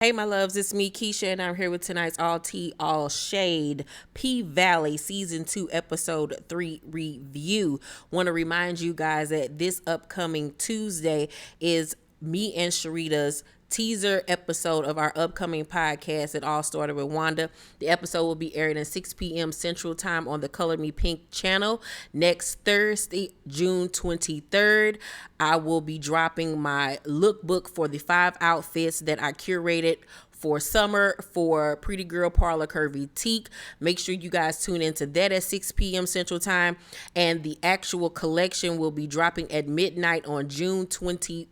Hey, my loves, it's me, Keisha, and I'm here with tonight's All Tea, All Shade P Valley Season 2, Episode 3 review. Want to remind you guys that this upcoming Tuesday is me and Sharita's teaser episode of our upcoming podcast. It all started with Wanda. The episode will be aired at 6 p.m. Central Time on the Color Me Pynk channel. Next Thursday, June 23rd, I will be dropping my lookbook for the 5 outfits that I curated for summer for Pretty Girl Parlor Curvy Teak. Make sure you guys tune into that at 6 p.m. Central Time. And the actual collection will be dropping at midnight on June 24th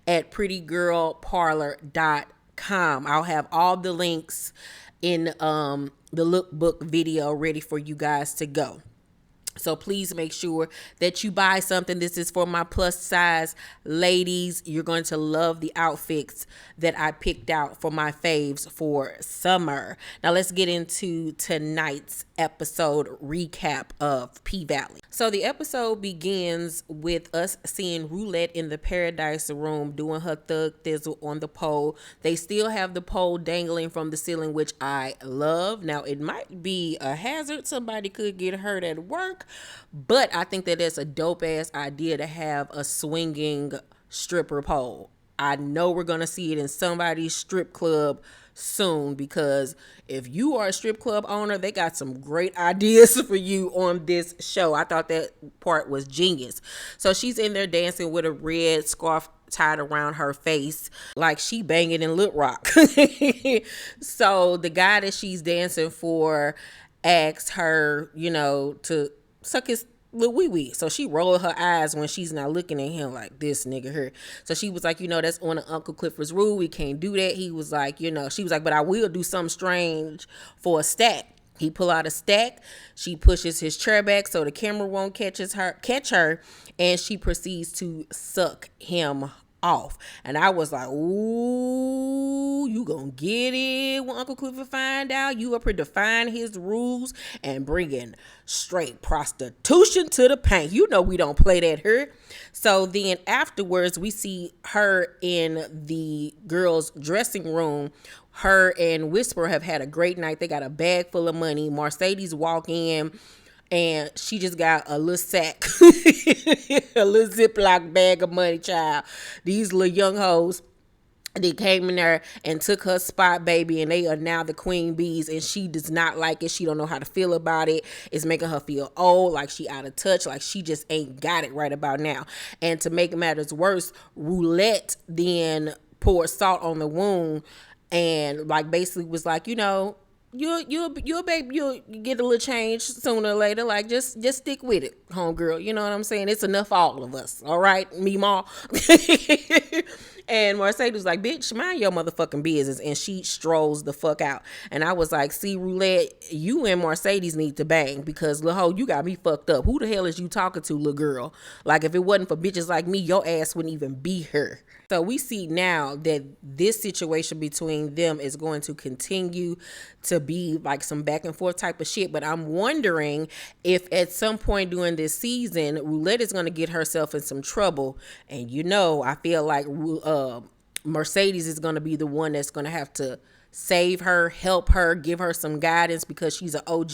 at prettygirlparlor.com. I'll have all the links in the lookbook video ready for you guys to go. So please make sure that you buy something. This is for my plus size ladies. You're going to love the outfits that I picked out for my faves for summer. Now let's get into tonight's episode recap of P Valley. So the episode begins with us seeing Roulette in the Paradise Room doing her thug thizzle on the pole. They still have the pole dangling from the ceiling, which I love. Now it might be a hazard. Somebody could get hurt at work. But I think that it's a dope ass idea to have a swinging stripper pole. I know we're going to see it in somebody's strip club soon, because if you are a strip club owner, they got some great ideas for you on this show. I thought that part was genius. So she's in there dancing with a red scarf tied around her face like she banging in Lil Rock. So the guy that she's dancing for asked her, to suck his little wee wee. So she rolled her eyes when she's not looking at him like, this nigga here. So she was like, that's on Uncle Clifford's rule. We can't do that. He was like, she was like, but I will do something strange for a stack. He pull out a stack. She pushes his chair back so the camera won't catch her, and she proceeds to suck him off. And I was like, ooh, you gonna get it when Uncle Clifford find out you up here defying his rules and bringing straight prostitution to the paint. We don't play that here. So then afterwards, we see her in the girls' dressing room. Her and Whisper have had a great night. They got a bag full of money. Mercedes walk in, and she just got a little sack, a little Ziploc bag of money, child. These little young hoes, they came in there and took her spot, baby, and they are now the queen bees, and she does not like it. She don't know how to feel about it. It's making her feel old, like she out of touch, like she just ain't got it right about now. And to make matters worse, Roulette then poured salt on the wound and basically was like, you'll baby, you'll get a little change sooner or later. Like, just stick with it, homegirl. You know what I'm saying? It's enough for all of us. All right, me, ma. And Mercedes was like, bitch, mind your motherfucking business. And she strolls the fuck out. And I was like, see, Roulette, you and Mercedes need to bang, because, lil' ho, you got me fucked up. Who the hell is you talking to, little girl? Like, if it wasn't for bitches like me, your ass wouldn't even be here. So we see now that this situation between them is going to continue to be like some back and forth type of shit. But I'm wondering if at some point during this season, Roulette is going to get herself in some trouble. And I feel like Mercedes is going to be the one that's going to have to save her, help her, give her some guidance, because she's an OG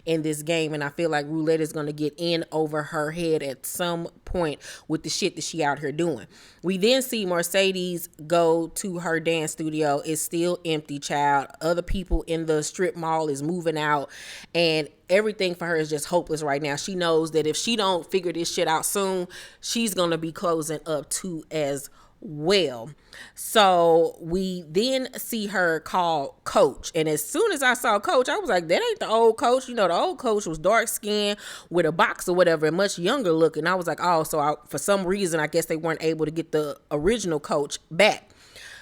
in this game. And I feel like Roulette is going to get in over her head at some point with the shit that she out here doing. We then see Mercedes go to her dance studio. It's still empty, child. Other people in the strip mall is moving out, and everything for her is just hopeless right now. She knows that if she don't figure this shit out soon, she's going to be closing up too as well. So we then see her call Coach, and as soon as I saw Coach, I was like, that ain't the old Coach. The old Coach was dark skinned with a box or whatever and much younger looking. I was like, oh, so for some reason I guess they weren't able to get the original Coach back.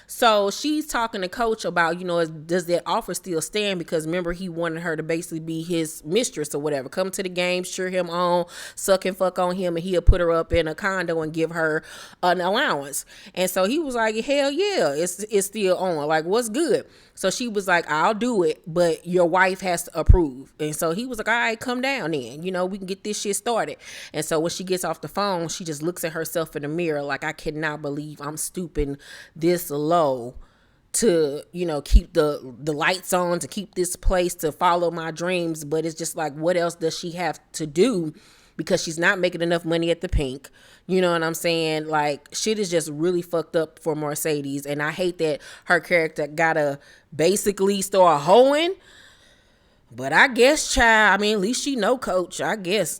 So she's talking to Coach about, does that offer still stand? Because remember, he wanted her to basically be his mistress or whatever. Come to the game, cheer him on, suck and fuck on him, and he'll put her up in a condo and give her an allowance. And so he was like, hell yeah, it's still on. Like, what's good? So she was like, I'll do it, but your wife has to approve. And so he was like, all right, come down then. We can get this shit started. And so when she gets off the phone, she just looks at herself in the mirror like, I cannot believe I'm stooping this low to, you know, keep the lights on, to keep this place, to follow my dreams. But it's just like, what else does she have to do? Because she's not making enough money at the Pynk. You know what I'm saying? Like, shit is just really fucked up for Mercedes. And I hate that her character gotta basically start hoeing. But I guess, child, I mean, at least she know Coach, I guess.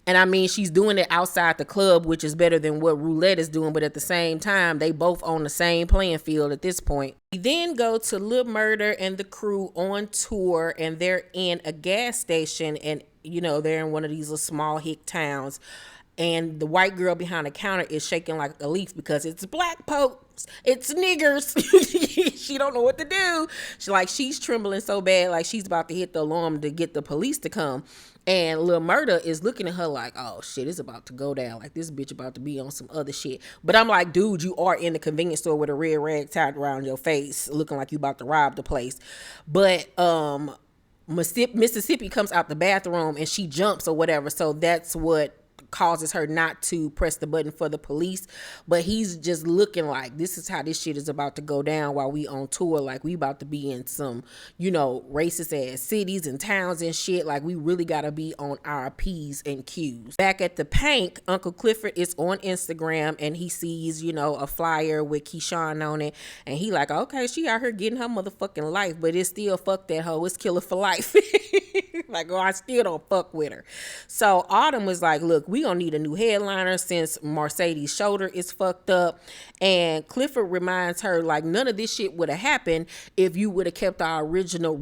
And I mean, she's doing it outside the club, which is better than what Roulette is doing. But at the same time, they both on the same playing field at this point. We then go to Lil Murda and the crew on tour, and they're in a gas station, and, you know, they're in one of these little small hick towns. And the white girl behind the counter is shaking like a leaf because it's black folks, it's niggers. She don't know what to do. She's trembling so bad, like she's about to hit the alarm to get the police to come. And Lil Murda is looking at her like, oh shit, it's about to go down. Like, this bitch about to be on some other shit. But I'm like, dude, you are in the convenience store with a red rag tied around your face, looking like you about to rob the place. But Mississippi comes out the bathroom and she jumps or whatever. So that's what causes her not to press the button for the police. But he's just looking like, this is how this shit is about to go down while we on tour. Like, we about to be in some, you know, racist ass cities and towns and shit. Like, we really gotta be on our P's and Q's. Back at the Pynk, Uncle Clifford is on Instagram and he sees, you know, a flyer with Keyshawn on it, and he like, okay, she out here getting her motherfucking life, but it's still fuck that hoe, it's killer for life. Like, oh, I still don't fuck with her. So Autumn was like, look, we gonna need a new headliner since Mercedes' shoulder is fucked up. And Clifford reminds her, like, none of this shit would have happened if you would have kept our original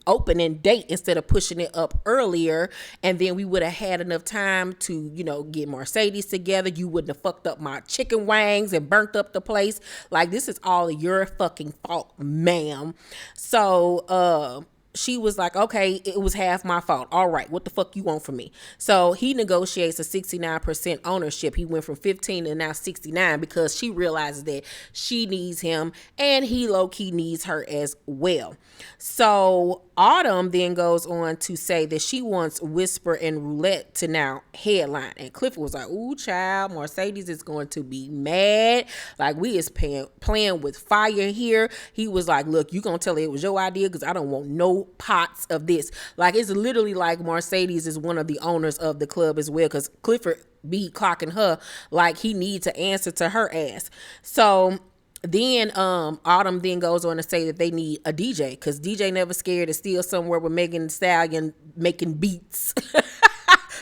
opening date instead of pushing it up earlier. And then we would have had enough time to, you know, get Mercedes together. You wouldn't have fucked up my chicken wings and burnt up the place. Like, this is all your fucking fault, ma'am. So, she was like, okay, it was half my fault. All right, what the fuck you want from me? So he negotiates a 69% ownership. He went from 15 to now 69 because she realizes that she needs him and he low-key needs her as well. So Autumn then goes on to say that she wants Whisper and Roulette to now headline. And Clifford was like, ooh, child, Mercedes is going to be mad. Like, we is playing with fire here. He was like, look, you gonna tell her it was your idea because I don't want no pots of this. Like, it's literally like Mercedes is one of the owners of the club as well, because Clifford be clocking her like he needs to answer to her ass. So then Autumn then goes on to say that they need a DJ because DJ Never Scared is still somewhere with Megan Thee Stallion making beats.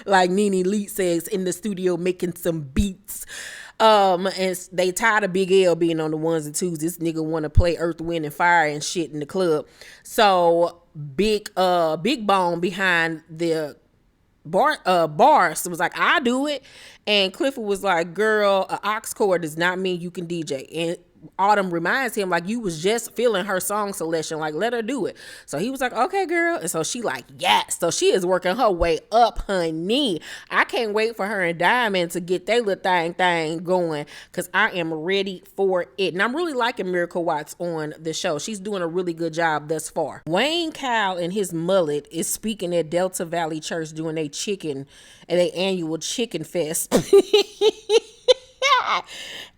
Like Nene Leakes says, in the studio making some beats. And they tired of Big L being on the ones and twos. This nigga want to play Earth, Wind, and Fire and shit in the club. So Big Bone behind the bars was like, I do it. And Clifford was like, girl, an aux cord does not mean you can DJ. And Autumn reminds him, like, you was just feeling her song selection, like, let her do it. So he was like, okay, girl. And so she like, yes. So she is working her way up, honey. I can't wait for her and Diamond to get their little thing going, because I am ready for it. And I'm really liking Miracle Watts on the show. She's doing a really good job thus far. Wayne Kyle and his mullet is speaking at Delta Valley Church doing their annual chicken fest.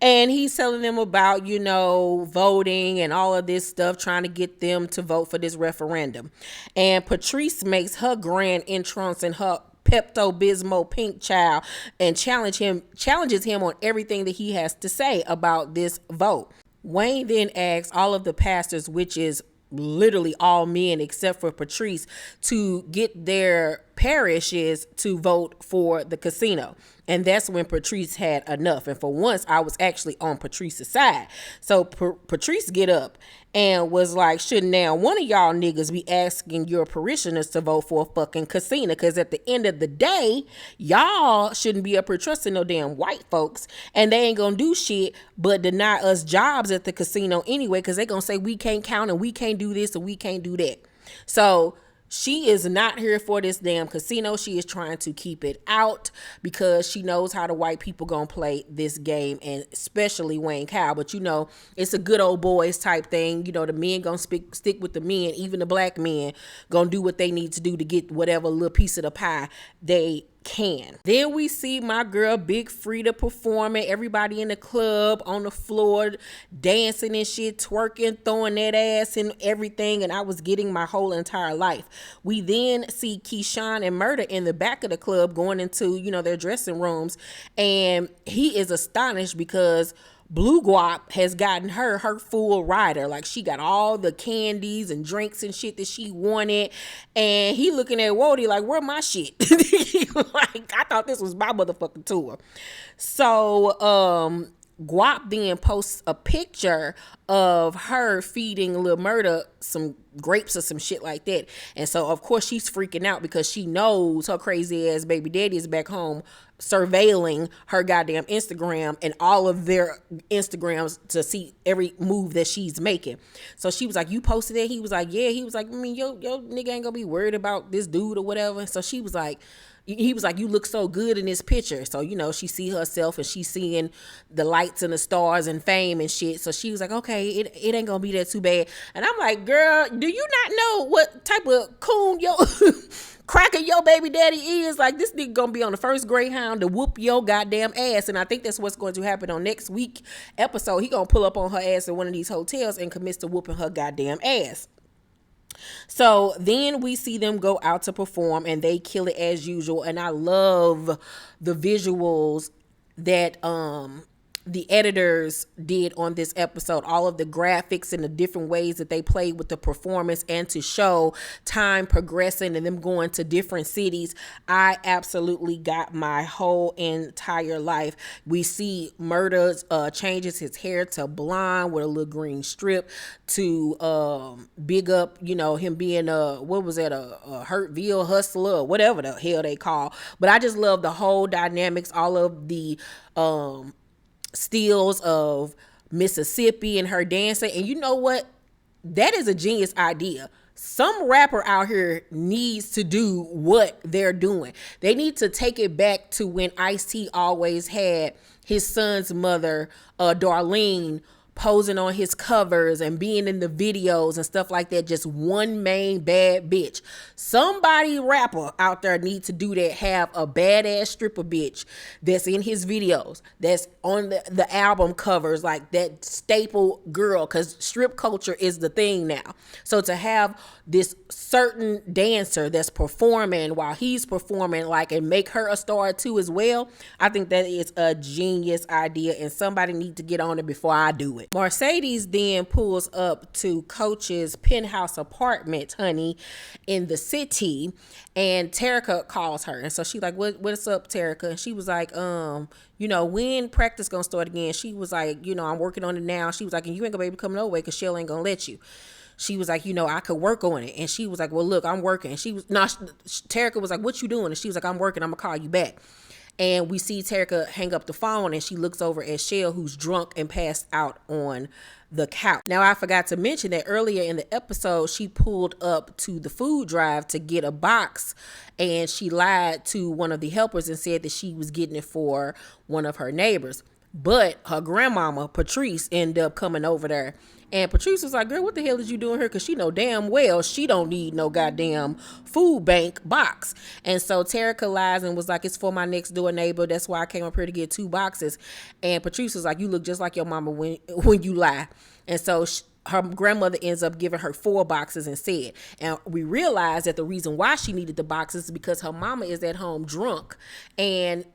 And he's telling them about, you know, voting and all of this stuff, trying to get them to vote for this referendum. And Patrice makes her grand entrance in her Pepto-Bismol pink child and challenges him on everything that he has to say about this vote. Wayne then asks all of the pastors, which is literally all men except for Patrice, to get their parishes to vote for the casino. And that's when Patrice had enough. And for once, I was actually on Patrice's side. So Patrice get up and was like, shouldn't now one of y'all niggas be asking your parishioners to vote for a fucking casino? Because at the end of the day, y'all shouldn't be up here trusting no damn white folks. And they ain't gonna do shit but deny us jobs at the casino anyway, because they gonna say we can't count and we can't do this and we can't do that. So she is not here for this damn casino. She is trying to keep it out because she knows how the white people gonna play this game, and especially Wayne Kyle. But you know, it's a good old boys type thing. You know, the men gonna stick with the men. Even the black men gonna do what they need to do to get whatever little piece of the pie they can. Then we see my girl Big Frida performing, everybody in the club on the floor dancing and shit, twerking, throwing that ass and everything, and I was getting my whole entire life. We then see Keyshawn and Murda in the back of the club going into, you know, their dressing rooms, and he is astonished because Blue Guap has gotten her full rider. Like, she got all the candies and drinks and shit that she wanted. And he looking at Wody like, where my shit? Like, I thought this was my motherfucking tour. So, Guap then posts a picture of her feeding Lil Murda some grapes or some shit like that. And so, of course, she's freaking out because she knows her crazy ass baby daddy is back home surveilling her goddamn Instagram and all of their Instagrams to see every move that she's making. So she was like, you posted it? He was like, yeah. He was like, I mean, yo nigga ain't gonna be worried about this dude or whatever. So she was like, he was like, you look so good in this picture. So, you know, she see herself and she's seeing the lights and the stars and fame and shit. So she was like, okay, it ain't gonna be that too bad. And I'm like, girl, do you not know what type of coon yo cracker your baby daddy is? Like, this nigga gonna be on the first Greyhound to whoop your goddamn ass. And I think that's what's going to happen on next week episode. He gonna pull up on her ass in one of these hotels and commits to whooping her goddamn ass. So then we see them go out to perform and they kill it as usual. And I love the visuals that the editors did on this episode, all of the graphics and the different ways that they played with the performance and to show time progressing and them going to different cities. I absolutely got my whole entire life. We see Murda's changes his hair to blonde with a little green strip to big up, you know, him being a Hurtville hustler or whatever the hell they call. But I just love the whole dynamics, all of the stills of Mississippi and her dancing. And you know what? That is a genius idea. Some rapper out here needs to do what they're doing. They need to take it back to when Ice-T always had his son's mother, Darlene, posing on his covers and being in the videos and stuff like that. Just one main bad bitch. Somebody rapper out there needs to do that. Have a badass stripper bitch that's in his videos, that's on the album covers, like that staple girl, because strip culture is the thing now. So to have this certain dancer that's performing while he's performing, like, and make her a star too as well, I think that is a genius idea and somebody need to get on it before I do it. Mercedes then pulls up to Coach's penthouse apartment, honey, in the city, and Terica calls her. And so she's like, what's up, Terica? And she was like, you know, when practice gonna start again? She was like, you know, I'm working on it now. She was like, and you ain't gonna be able to come no way because Shell ain't gonna let you. She was like, you know, I could work on it. And she was like, well, look, I'm working. Terica was like, what you doing? And she was like, I'm working. I'm gonna call you back. And we see Terica hang up the phone and she looks over at Shell, who's drunk and passed out on the couch. Now, I forgot to mention that earlier in the episode, she pulled up to the food drive to get a box and she lied to one of the helpers and said that she was getting it for one of her neighbors. But her grandmama, Patrice, ended up coming over there. And Patrice was like, girl, what the hell is you doing here? Because she know damn well she don't need no goddamn food bank box. And so Terica lies and was like, it's for my next door neighbor. That's why I came up here to get 2 boxes. And Patrice was like, you look just like your mama when you lie. And so her grandmother ends up giving her 4 boxes instead. And we realized that the reason why she needed the boxes is because her mama is at home drunk and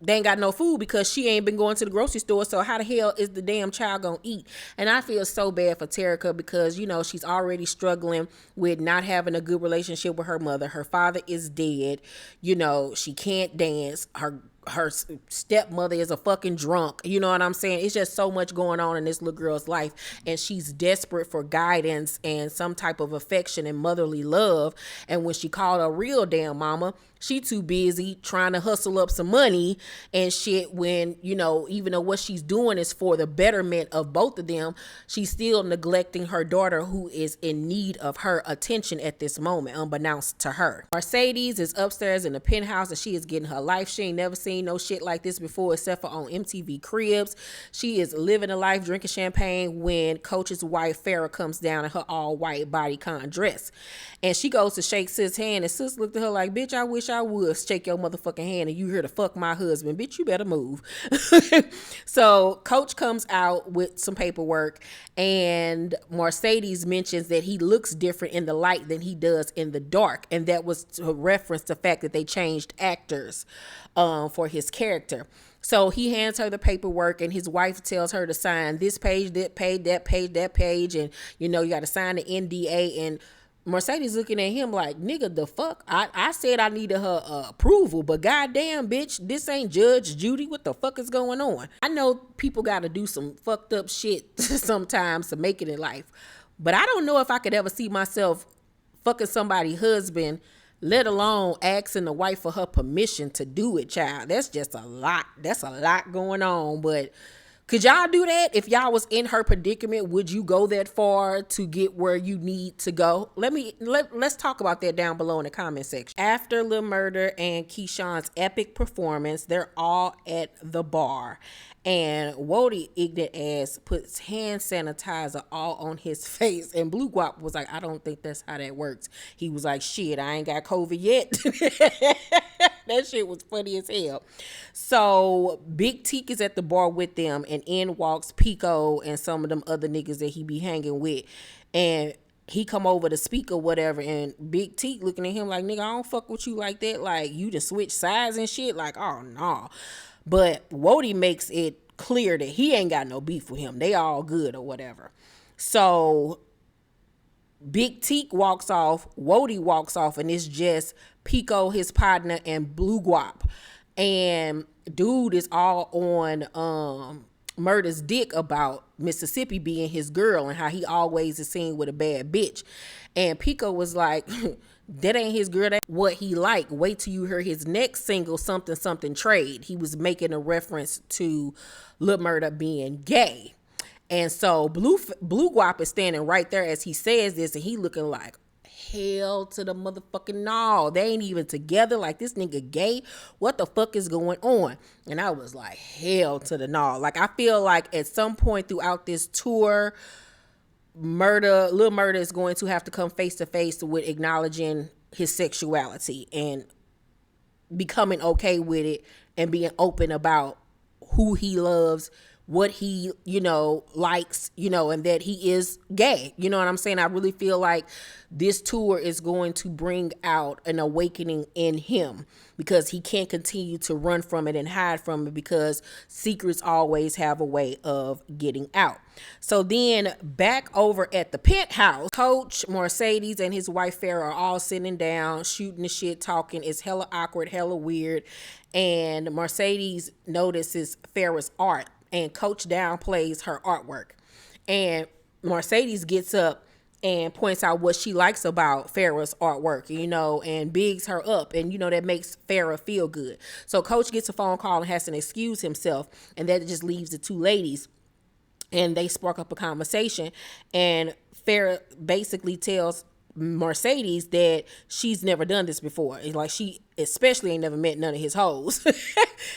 they ain't got no food because she ain't been going to the grocery store. So how the hell is the damn child gonna eat? And I feel so bad for Terica because, you know, she's already struggling with not having a good relationship with her mother. Her father is dead. You know, she can't dance. Her stepmother is a fucking drunk. You know what I'm saying? It's just so much going on in this little girl's life. And she's desperate for guidance and some type of affection and motherly love. And when she called her real damn mama, she too busy trying to hustle up some money and shit when, you know, even though what she's doing is for the betterment of both of them, she's still neglecting her daughter who is in need of her attention at this moment, unbeknownst to her. Mercedes is upstairs in the penthouse and she is getting her life she ain't never seen seen no shit like this before except for on MTV Cribs. She is living a life, drinking champagne when Coach's wife Farrah comes down in her all white bodycon dress. And she goes to shake Sis' hand, and Sis looked at her like, bitch, I wish I would shake your motherfucking hand and you here to fuck my husband. Bitch, you better move. So Coach comes out with some paperwork, and Mercedes mentions that he looks different in the light than he does in the dark. And that was to reference the fact that they changed actors for his character. So he hands her the paperwork, and his wife tells her to sign this page, that page, that page, that page. And, you know, you got to sign the NDA. And Mercedes looking at him like, nigga, the fuck? I said I needed her approval, but goddamn, bitch, this ain't Judge Judy. What the fuck is going on? I know people got to do some fucked up shit sometimes to make it in life, but I don't know if I could ever see myself fucking somebody's husband, let alone asking the wife for her permission to do it, child. That's just a lot. That's a lot going on, but could y'all do that? If y'all was in her predicament, would you go that far to get where you need to go? Let's talk about that down below in the comment section. After Lil Murda and Keyshawn's epic performance, they're all at the bar. And Wody, ignorant ass, puts hand sanitizer all on his face. And Blue Guap was like, I don't think that's how that works. He was like, shit, I ain't got COVID yet. That shit was funny as hell. So Big Teak is at the bar with them, and in walks Pico and some of them other niggas that he be hanging with. And he come over to speak or whatever, and Big Teak looking at him like, nigga, I don't fuck with you like that. Like, you just switch sides and shit. Like, oh, no. But Wody makes it clear that he ain't got no beef with him. They all good or whatever. So Big Teak walks off, Wody walks off, and it's just Pico, his partner, and Blue Guap. And dude is all on Murda's dick about Mississippi being his girl and how he always is seen with a bad bitch. And Pico was like, that ain't his girl, that's what he like. Wait till you hear his next single, Something Something Trade. He was making a reference to Lil Murda being gay. And so Blue Guap is standing right there as he says this, and he looking like, hell to the motherfucking no. They ain't even together. Like, this nigga gay. What the fuck is going on? And I was like, hell to the no. Like, I feel like at some point throughout this tour, Lil Murda is going to have to come face to face with acknowledging his sexuality and becoming okay with it and being open about who he loves, what he, likes, and that he is gay. You know what I'm saying? I really feel like this tour is going to bring out an awakening in him, because he can't continue to run from it and hide from it, because secrets always have a way of getting out. So then back over at the penthouse, Coach, Mercedes, and his wife Farrah are all sitting down, shooting the shit, talking. It's hella awkward, hella weird. And Mercedes notices Farrah's art, and Coach downplays her artwork. And Mercedes gets up and points out what she likes about Farrah's artwork, and bigs her up. And, that makes Farrah feel good. So Coach gets a phone call and has to excuse himself. And that just leaves the two ladies. And they spark up a conversation. And Farrah basically tells Mercedes that she's never done this before. It's like she especially ain't never met none of his hoes.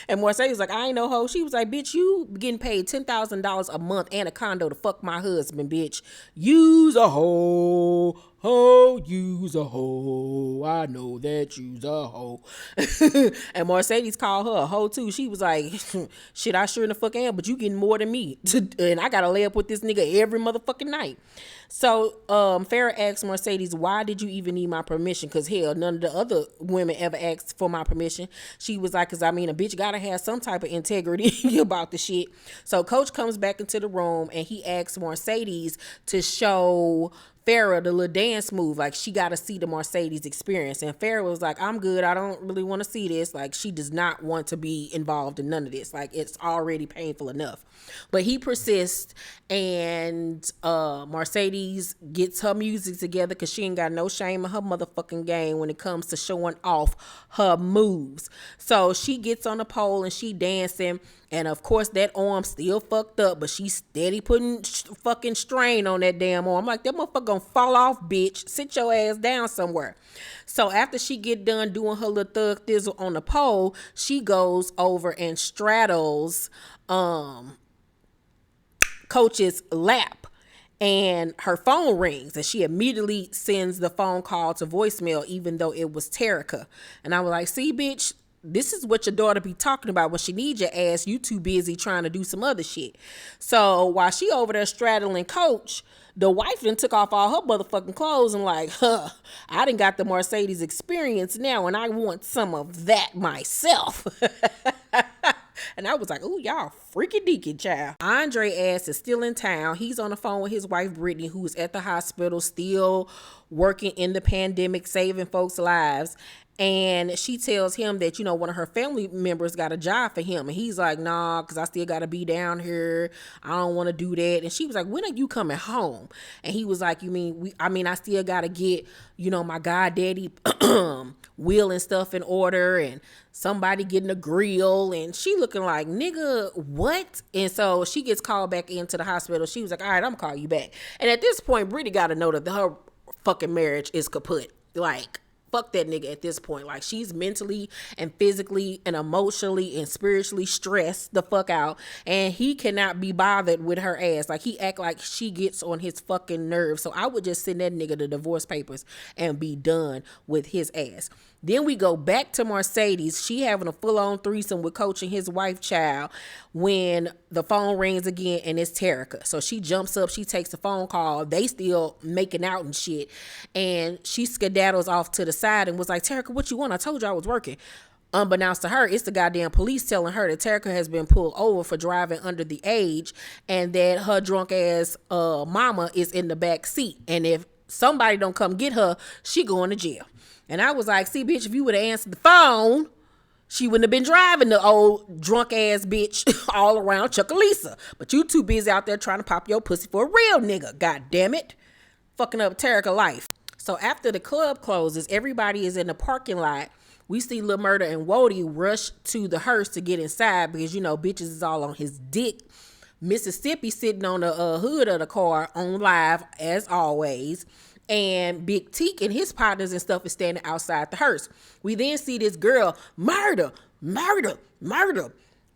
And Mercedes like, I ain't no hoe. She was like, bitch, you getting paid $10,000 a month and a condo to fuck my husband, bitch. Use a hoe. Ho, use a hoe. I know that you's a hoe. And Mercedes called her a hoe too. She was like, shit, I sure in the fuck am, but you getting more than me. And I gotta lay up with this nigga every motherfucking night. So Farrah asked Mercedes, why did you even need my permission? Because hell, none of the other women ever asked for my permission. She was like, because a bitch gotta have some type of integrity about the shit. So Coach comes back into the room and he asks Mercedes to show Farrah the little dance move. Like, she got to see the Mercedes experience. And Farrah was like, I'm good. I don't really want to see this. Like, she does not want to be involved in none of this. Like, it's already painful enough. But he persists, and Mercedes gets her music together because she ain't got no shame in her motherfucking game when it comes to showing off her moves. So she gets on the pole and she dancing. And of course that arm still fucked up, but she's steady putting fucking strain on that damn arm. I'm like, that motherfucker gonna fall off, bitch. Sit your ass down somewhere. So after she get done doing her little thug thizzle on the pole, she goes over and straddles Coach's lap, and her phone rings, and she immediately sends the phone call to voicemail, even though it was Terica. And I was like, see, bitch, this is what your daughter be talking about. When she needs your ass, you too busy trying to do some other shit. So while she over there straddling Coach, the wife then took off all her motherfucking clothes and like, I done got the Mercedes experience now, and I want some of that myself. And I was like, ooh, y'all freaky deaky, child. Andre ass is still in town. He's on the phone with his wife, Brittany, who is at the hospital, still working in the pandemic, saving folks' lives. And she tells him that, one of her family members got a job for him. And he's like, nah, because I still got to be down here. I don't want to do that. And she was like, when are you coming home? And he was like, I still got to get, my goddaddy will and stuff in order, and somebody getting a grill. And she looking like, nigga, what? And so she gets called back into the hospital. She was like, all right, I'm going to call you back. And at this point, Brittany got to know that her fucking marriage is kaput. Like, fuck that nigga at this point. Like, she's mentally and physically and emotionally and spiritually stressed the fuck out, and he cannot be bothered with her ass. Like, he act like she gets on his fucking nerves. So I would just send that nigga the divorce papers and be done with his ass. Then we go back to Mercedes. She having a full-on threesome with Coach and his wife child when the phone rings again, and it's Terica. So she jumps up, she takes the phone call. They still making out and shit. And she skedaddles off to the side and was like, Terica, what you want? I told you I was working. Unbeknownst to her, it's the goddamn police telling her that Terica has been pulled over for driving under the age, and that her drunk ass mama is in the back seat. And if somebody don't come get her, she going to jail. And I was like, see, bitch, if you would have answered the phone, she wouldn't have been driving the old drunk ass bitch all around Chuckalisa. But you too busy out there trying to pop your pussy for a real nigga. God damn it. Fucking up Terica life. So after the club closes, everybody is in the parking lot. We see Lil Murda and Wody rush to the hearse to get inside because, bitches is all on his dick. Mississippi sitting on the hood of the car on live as always. And Big Teak and his partners and stuff is standing outside the hearse. We then see this girl, Murda,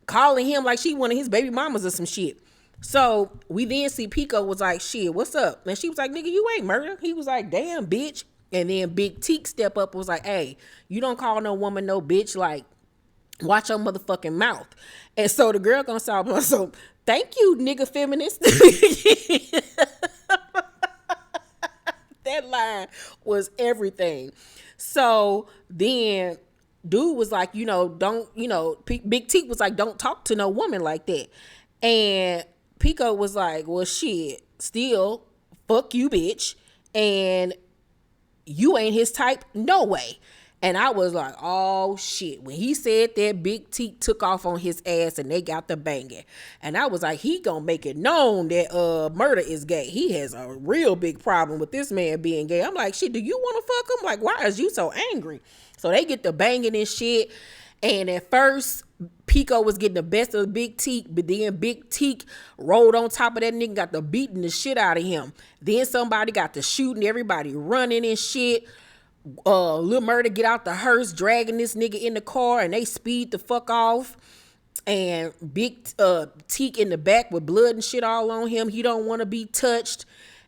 calling him like she one of his baby mamas or some shit. So we then see Pico was like, shit, what's up? And she was like, nigga, you ain't Murda. He was like, damn, bitch. And then Big Teak step up and was like, hey, you don't call no woman no bitch. Like, watch your motherfucking mouth. And so the girl gonna say, so thank you, nigga feminist. That line was everything. So then dude was like, Big T was like, don't talk to no woman like that. And Pico was like, well, shit, still, fuck you, bitch. And you ain't his type, no way. And I was like, oh shit. When he said that, Big T took off on his ass and they got the banging. And I was like, he gonna make it known that Murda is gay. He has a real big problem with this man being gay. I'm like, shit, do you wanna fuck him? Like, why is you so angry? So they get the banging and shit. And at first, Pico was getting the best of Big Teak, but then Big Teak rolled on top of that nigga, got the beating the shit out of him. Then somebody got the shooting, everybody running and shit. Lil Murda get out the hearse, dragging this nigga in the car, and they speed the fuck off. And Big Teak in the back with blood and shit all on him. He don't want to be touched.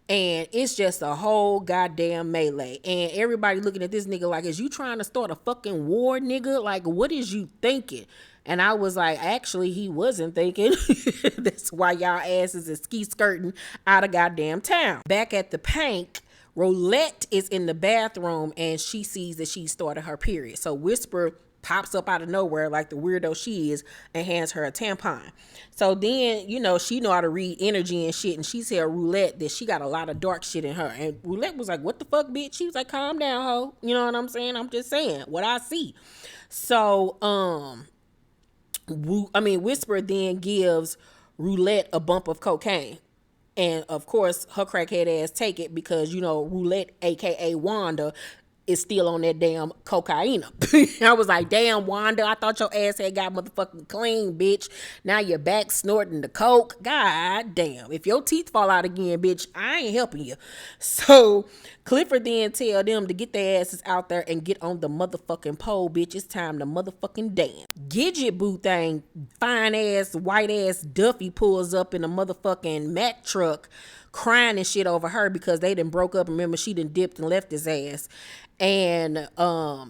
And it's just a whole goddamn melee. And everybody looking at this nigga like, is you trying to start a fucking war, nigga? Like, what is you thinking? And I was like, actually, he wasn't thinking. That's why y'all asses is ski skirting out of goddamn town. Back at the Pynk, Roulette is in the bathroom and she sees that she started her period. So Whisper pops up out of nowhere like the weirdo she is and hands her a tampon. So then, she know how to read energy and shit, and she tell Roulette that she got a lot of dark shit in her. And Roulette was like, what the fuck, bitch? She was like, calm down, ho. You know what I'm saying? I'm just saying what I see. So, Whisper then gives Roulette a bump of cocaine. And of course, her crackhead ass take it because, Roulette, aka Wanda, is still on that damn cocaine. I was like, damn, Wanda, I thought your ass had got motherfucking clean, bitch. Now you're back snorting the coke. God damn. If your teeth fall out again, bitch, I ain't helping you. So Clifford then tell them to get their asses out there and get on the motherfucking pole, bitch. It's time to motherfucking dance. Gidget boo thing, fine ass, white ass Duffy pulls up in a motherfucking Mack truck crying and shit over her because they done broke up. Remember, she done dipped and left his ass. And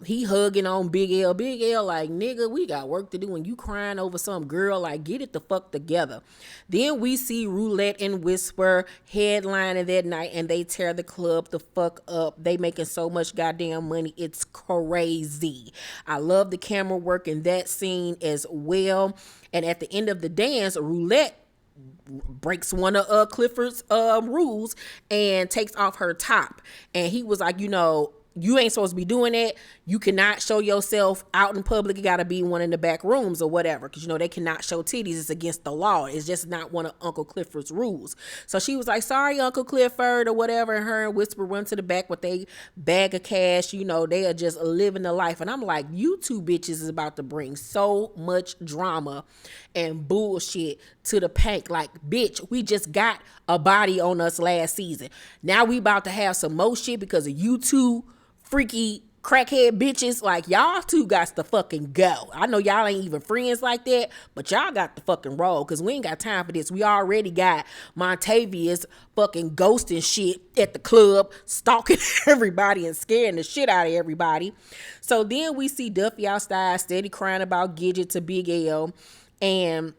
he hugging on Big L. Big L like, nigga, we got work to do and you crying over some girl. Like, get it the fuck together. Then we see Roulette and Whisper headlining that night and they tear the club the fuck up. They making so much goddamn money. It's crazy. I love the camera work in that scene as well. And at the end of the dance, Roulette breaks one of Clifford's rules and takes off her top. And he was like, you ain't supposed to be doing that. You cannot show yourself out in public. You got to be one in the back rooms or whatever. Because, they cannot show titties. It's against the law. It's just not one of Uncle Clifford's rules. So she was like, sorry, Uncle Clifford or whatever. And her and Whisper run to the back with a bag of cash. They are just living the life. And I'm like, you two bitches is about to bring so much drama and bullshit to the Pynk. Like, bitch, we just got a body on us last season. Now we about to have some more shit because of you two freaky crackhead bitches. Like, y'all two got to fucking go. I know y'all ain't even friends like that, but y'all got to fucking roll because we ain't got time for this. We already got Montavious fucking ghosting shit at the club, stalking everybody and scaring the shit out of everybody. So then we see Duffy outside steady crying about Gidget to Big L, and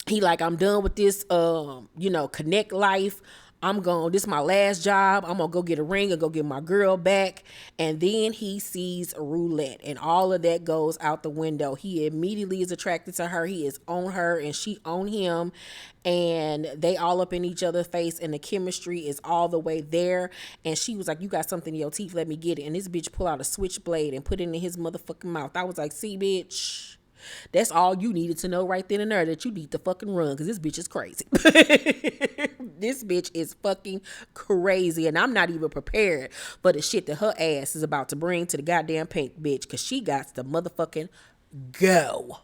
he like, I'm done with this connect life. This is my last job. I'm going to go get a ring and go get my girl back. And then he sees Roulette and all of that goes out the window. He immediately is attracted to her. He is on her and she on him. And they all up in each other's face and the chemistry is all the way there. And she was like, you got something in your teeth. Let me get it. And this bitch pull out a switchblade and put it in his motherfucking mouth. I was like, see, bitch. That's all you needed to know right then and there, that you need to fucking run because this bitch is crazy. This bitch is fucking crazy and I'm not even prepared for the shit that her ass is about to bring to the goddamn Pynk, bitch, because she got to motherfucking go.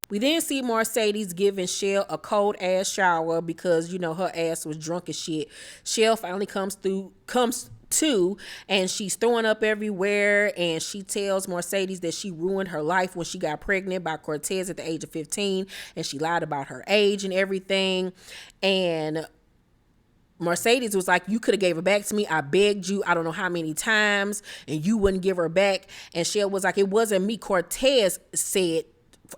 We then see Mercedes giving Shell a cold ass shower because, her ass was drunk as shit. Shell finally comes to and she's throwing up everywhere, and she tells Mercedes that she ruined her life when she got pregnant by Cortez at the age of 15 and she lied about her age and everything. And Mercedes was like, you could have gave her back to me. I begged you, I don't know how many times, and you wouldn't give her back. And Shell was like, it wasn't me. Cortez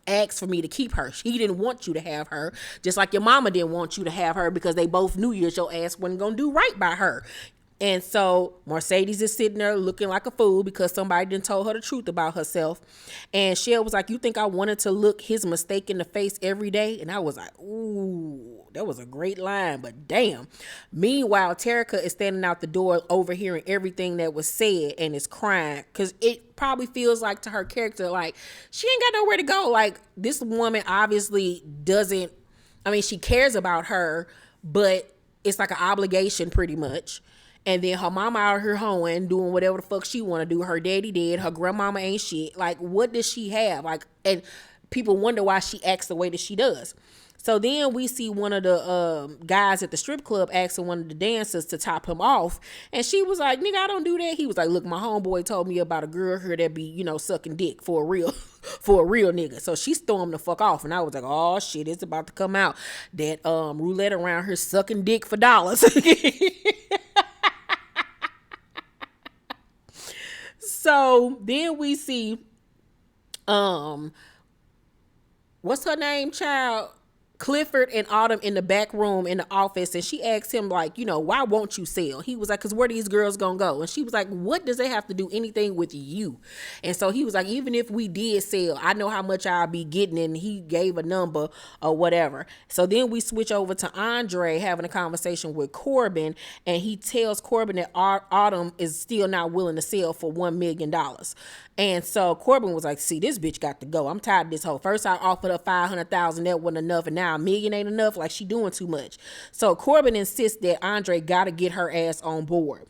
asked for me to keep her. He didn't want you to have her, just like your mama didn't want you to have her because they both knew your ass wasn't gonna do right by her. And so Mercedes is sitting there looking like a fool because somebody didn't told her the truth about herself. And Shell was like, you think I wanted to look his mistake in the face every day? And I was like, ooh, that was a great line, but damn. Meanwhile, Terica is standing out the door overhearing everything that was said and is crying because it probably feels like to her character, like she ain't got nowhere to go. Like, this woman obviously she cares about her, but it's like an obligation pretty much. And then her mama out here hoeing, doing whatever the fuck she want to do. Her daddy dead. Her grandmama ain't shit. Like, what does she have? Like, and people wonder why she acts the way that she does. So then we see one of the guys at the strip club asking one of the dancers to top him off. And she was like, nigga, I don't do that. He was like, look, my homeboy told me about a girl here that be, sucking dick for a real nigga. So she stormed the fuck off. And I was like, oh shit, it's about to come out that Roulette around here sucking dick for dollars. So then we see, what's her name, child? Clifford and Autumn in the back room in the office, and she asked him, like, why won't you sell? He was like, because where these girls gonna go? And she was like, what does it have to do anything with you? And so he was like, even if we did sell, I know how much I'll be getting, and he gave a number or whatever. So then we switch over to Andre having a conversation with Corbin, and he tells Corbin that Autumn is still not willing to sell for $1 million. And so Corbin was like, see, this bitch got to go. I'm tired of this hoe. First I offered her $500,000, that wasn't enough, and now $1 million ain't enough. Like, she doing too much. So Corbin insists that Andre gotta get her ass on board.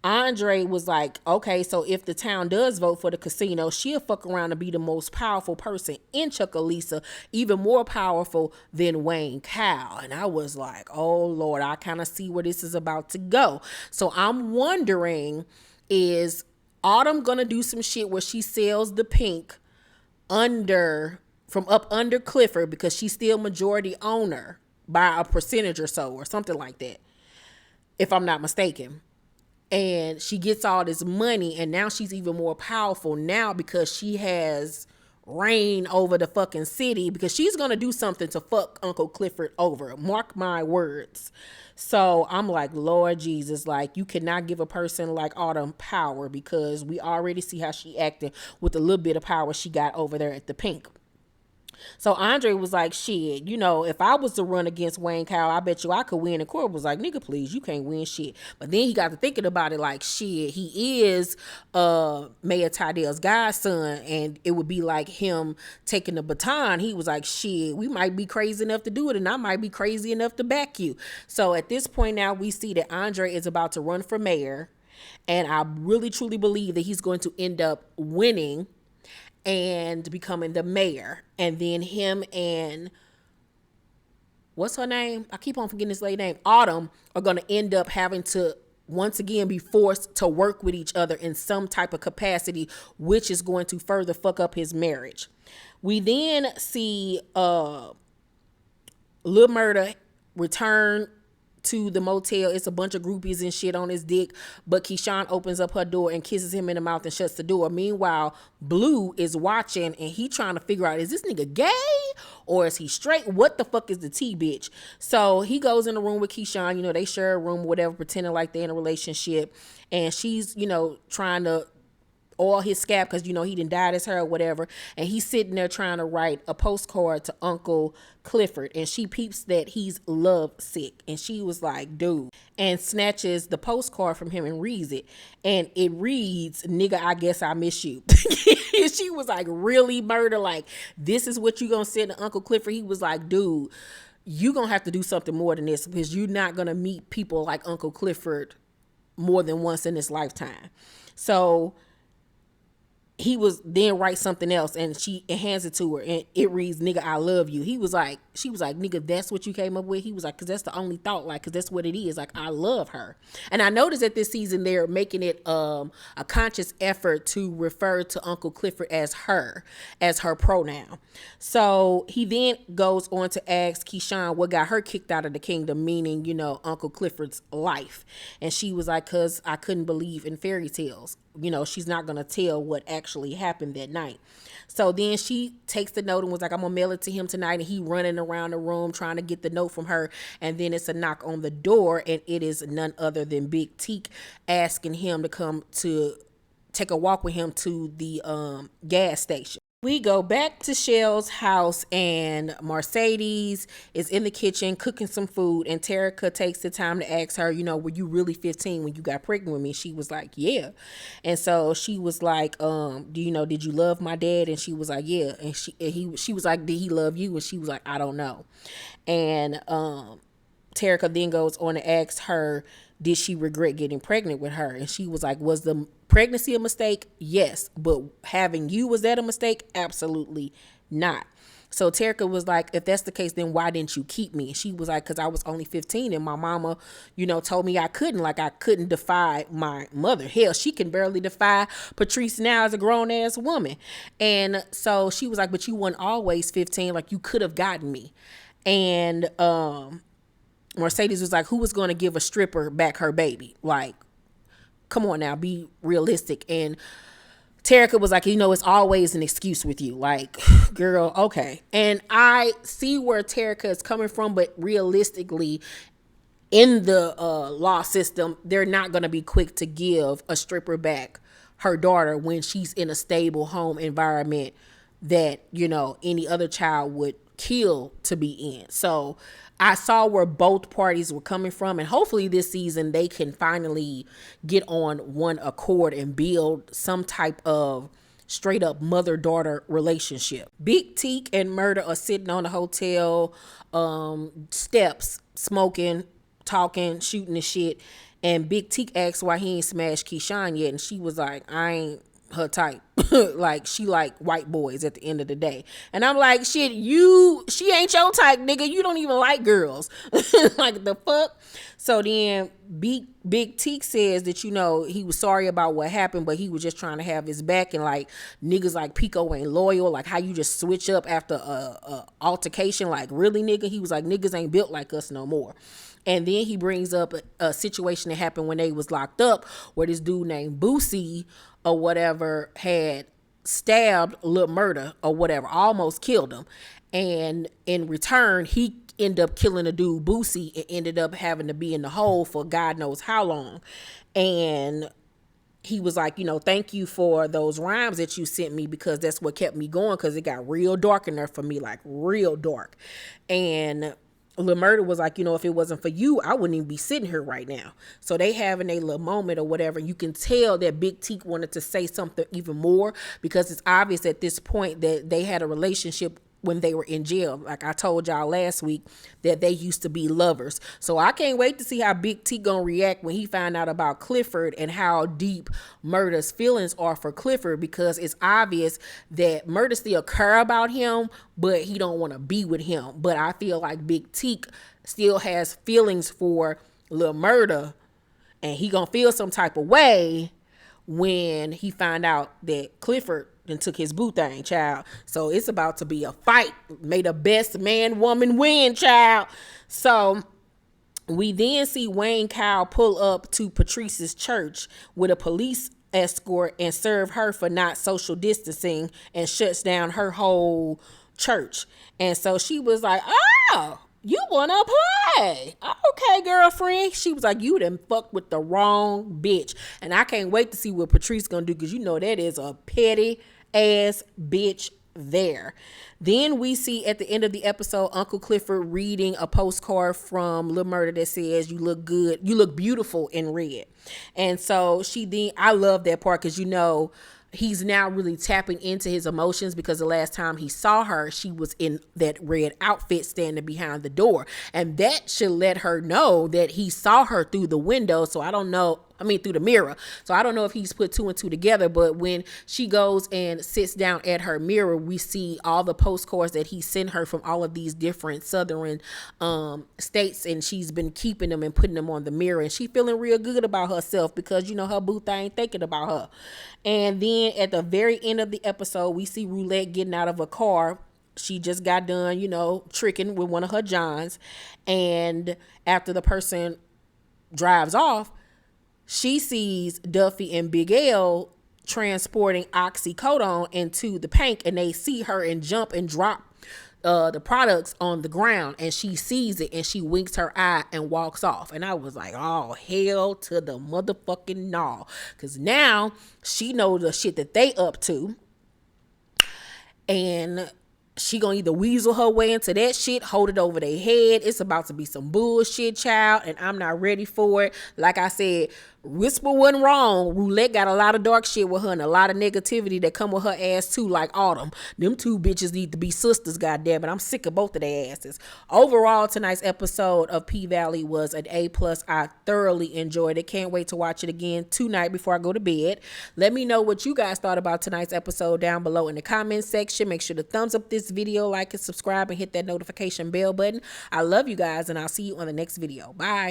Andre was like, okay, so if the town does vote for the casino, she'll fuck around and be the most powerful person in Chucalissa, even more powerful than Wayne Cow. And I was like, oh Lord, I kind of see where this is about to go. So I'm wondering, is Autumn gonna do some shit where she sells the pink from up under Clifford because she's still majority owner by a percentage or so or something like that, if I'm not mistaken. And she gets all this money, and now she's even more powerful now because she has reign over the fucking city, because she's gonna do something to fuck Uncle Clifford over. Mark my words. So I'm like, Lord Jesus, like, you cannot give a person like Autumn power, because we already see how she acted with the little bit of power she got over there at the Pink. So Andre was like, shit, if I was to run against Wayne Cow, I bet you I could win. And Corbin was like, nigga, please, you can't win shit. But then he got to thinking about it like, shit, he is Mayor Tydell's godson, and it would be like him taking the baton. He was like, shit, we might be crazy enough to do it, and I might be crazy enough to back you. So at this point now, we see that Andre is about to run for mayor, and I really truly believe that he's going to end up winning and becoming the mayor. And then him and what's her name? I keep on forgetting this lady name. Autumn are going to end up having to once again be forced to work with each other in some type of capacity, which is going to further fuck up his marriage. We then see Lil Murda return to the motel. It's a bunch of groupies and shit on his dick, but Keyshawn opens up her door and kisses him in the mouth and shuts the door. Meanwhile, Blue is watching, and he trying to figure out, is this nigga gay or is he straight? What the fuck is the tea, bitch? So he goes in the room with Keyshawn. They share a room or whatever, pretending like they're in a relationship, and she's trying to oil his scalp because he done dyed his hair or whatever, and he's sitting there trying to write a postcard to Uncle Clifford, and she peeps that he's love sick, and she was like, dude, and snatches the postcard from him and reads it, and it reads, nigga, I guess I miss you. And she was like, really, Murda? Like, this is what you gonna send to Uncle Clifford? He was like, dude, you gonna have to do something more than this, because you're not gonna meet people like Uncle Clifford more than once in this lifetime. So he was then write something else, and she hands it to her, and it reads, nigga, I love you. She was like, nigga, that's what you came up with? He was like, because that's the only thought, like, because that's what it is, like, I love her. And I noticed that this season they're making it a conscious effort to refer to Uncle Clifford as her pronoun. So he then goes on to ask Keyshawn what got her kicked out of the kingdom, meaning, Uncle Clifford's life. And she was like, because I couldn't believe in fairy tales. She's not going to tell what actually happened that night. So then she takes the note and was like, I'm going to mail it to him tonight. And he running around the room trying to get the note from her. And then it's a knock on the door, and it is none other than Big Teak asking him to come to take a walk with him to the gas station. We go back to Shell's house, and Mercedes is in the kitchen cooking some food, and Terica takes the time to ask her, were you really 15 when you got pregnant with me? She was like, yeah. And so she was like, did you love my dad? And she was like, yeah. And she was like, did he love you? And she was like, I don't know. And Terica then goes on to ask her, did she regret getting pregnant with her? And she was like, was the pregnancy a mistake? Yes. But having you, was that a mistake? Absolutely not. So Terica was like, if that's the case, then why didn't you keep me? And she was like, because I was only 15 and my mama, told me I couldn't defy my mother. Hell, she can barely defy Patrice now as a grown ass woman. And so she was like, but you weren't always 15. Like, you could have gotten me. And Mercedes was like, who was going to give a stripper back her baby? Like, come on now, be realistic. And Terica was like, it's always an excuse with you. Like, girl, okay. And I see where Terica is coming from, but realistically, in the law system, they're not going to be quick to give a stripper back her daughter when she's in a stable home environment that, any other child would kill to be in. So I saw where both parties were coming from, and hopefully this season they can finally get on one accord and build some type of straight up mother-daughter relationship. Big Teak and Murda are sitting on the hotel steps, smoking, talking, shooting the shit, And Big Teak asked why he ain't smashed Keyshawn yet, and she was like, I ain't her type. Like, she like white boys at the end of the day. And I'm like, shit, she ain't your type, nigga. You don't even like girls. Like, the fuck? So then Big Teak says that, you know, he was sorry about what happened, but he was just trying to have his back, and like, niggas like Pico ain't loyal. Like, how you just switch up after a altercation? Like, really, nigga? He was like, niggas ain't built like us no more. And then he brings up a situation that happened when they was locked up, where this dude named Boosie or whatever had stabbed Lil Murda or whatever, almost killed him. And in return, he ended up killing a dude, Boosie, and ended up having to be in the hole for God knows how long. And he was like, you know, thank you for those rhymes that you sent me, because that's what kept me going, because it got real dark in there for me, like real dark. And Lil Murda was like, you know, if it wasn't for you, I wouldn't even be sitting here right now. So they having a little moment or whatever. You can tell that Big Teak wanted to say something even more, because it's obvious at this point that they had a relationship when they were in jail. Like I told y'all last week, that they used to be lovers. So I can't wait to see how Big T gonna react when he find out about Clifford and how deep Murda's feelings are for Clifford, because it's obvious that Murda still care about him, but he don't want to be with him. But I feel like Big T still has feelings for Lil Murda, and he gonna feel some type of way when he find out that Clifford and took his boo thing, child. So it's about to be a fight. May the best man woman win, child. So we then see Wayne Kyle pull up to Patrice's church with a police escort and serve her for not social distancing, and shuts down her whole church. And so she was like, oh, you wanna play? Okay, girlfriend. She was like, you done fucked with the wrong bitch. And I can't wait to see what Patrice gonna do, because you know that is a petty ass bitch there. Then we see at the end of the episode Uncle Clifford reading a postcard from Lil Murda that says, you look good, you look beautiful in red. And so I love that part, because you know he's now really tapping into his emotions, because the last time he saw her, she was in that red outfit standing behind the door, and that should let her know that he saw her through the window. So I don't know, through the mirror. So I don't know if he's put two and two together, but when she goes and sits down at her mirror, we see all the postcards that he sent her from all of these different southern states, and she's been keeping them and putting them on the mirror, and she feeling real good about herself, because you know her boo ain't thinking about her. And then at the very end of the episode, we see Roulette getting out of a car. She just got done, you know, tricking with one of her Johns, and after the person drives off, she sees Duffy and Big L transporting oxycodone into the Pynk, and they see her and jump and drop the products on the ground, and she sees it and she winks her eye and walks off. And I was like, oh, hell to the motherfucking no, because now she knows the shit that they up to, and she gonna either weasel her way into that shit, hold it over their head. It's about to be some bullshit, child, and I'm not ready for it. Like I said, Whisper wasn't wrong. Roulette got a lot of dark shit with her, and a lot of negativity that come with her ass too, like Autumn. Them two bitches need to be sisters, goddamn it. I'm sick of both of their asses. Overall, tonight's episode of P-Valley was an A+. I thoroughly enjoyed it. Can't wait to watch it again tonight before I go to bed. Let me know what you guys thought about tonight's episode down below in the comment section. Make sure to thumbs up this video, like and subscribe, and hit that notification bell button. I love you guys, and I'll see you on the next video. Bye.